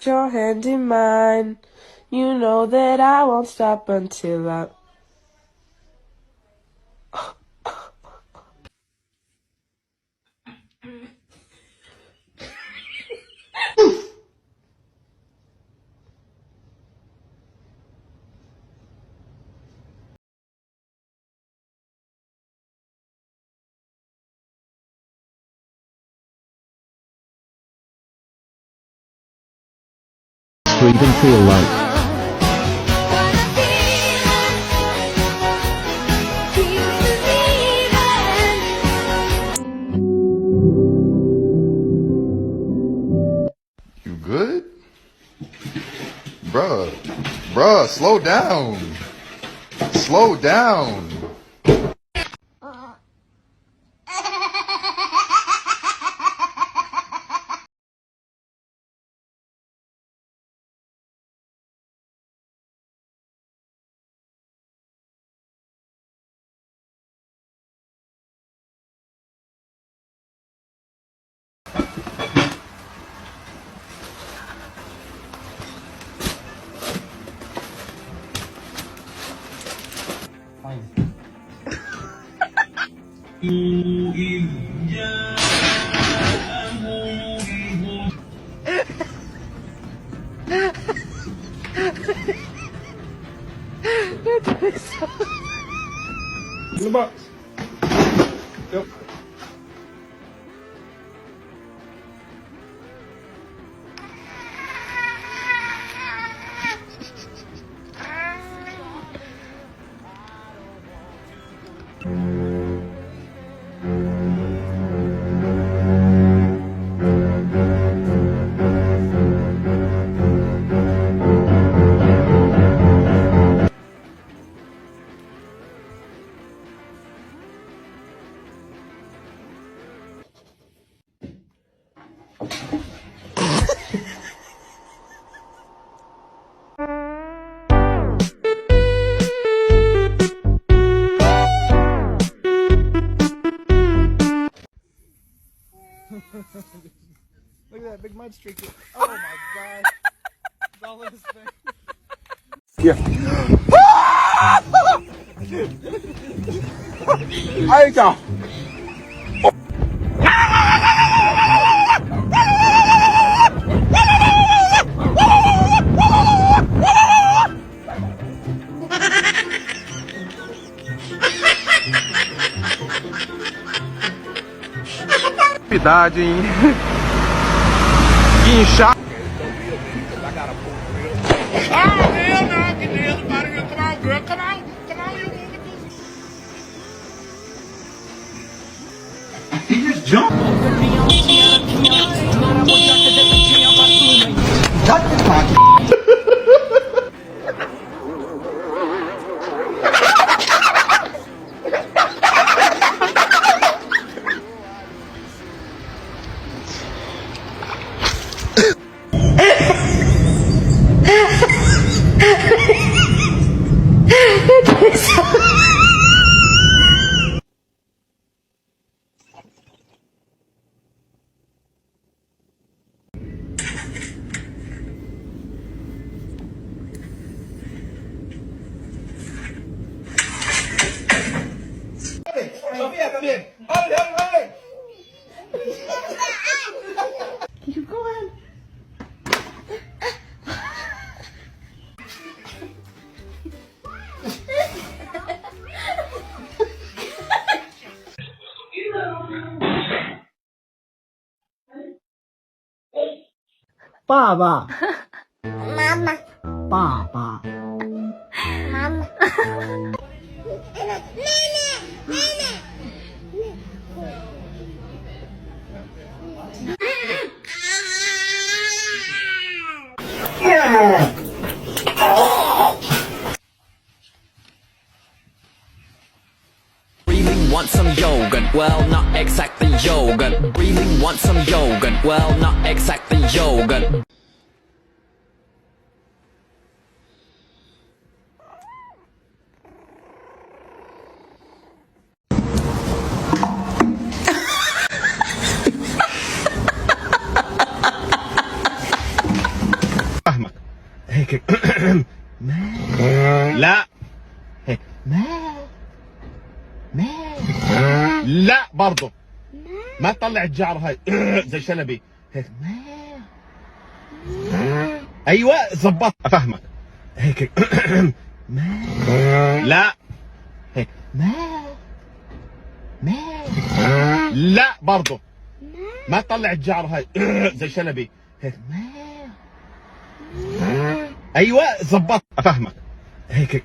Your hand in mine, you know that I won't stop until I... Breathing feel like. You good? Bruh, slow down. Slow down. In the box. Yep. Look at that big mud streak. Oh my god. It's all in his face. Yeah. Ahí está. Cuidado, hein? Inchar. Oh, hell no. Get the hell out of here. Come on, girl. Come on. Come on, you woman. He just jumped. Cut the pocket. You go ahead. Baba. Mama. Baba. Mama. Nene. Nene. Really want some yogurt, well not exactly yogurt. Really want some yogurt, well not exactly yogurt. لا هيك لا برضه ما تطلع الجعر هاي زي شلبي هيك ايوه زبط افهمك هيك لا هيك لا برضه ما تطلع الجعر هاي زي شلبي هيك ايوه زبط افهمك هيك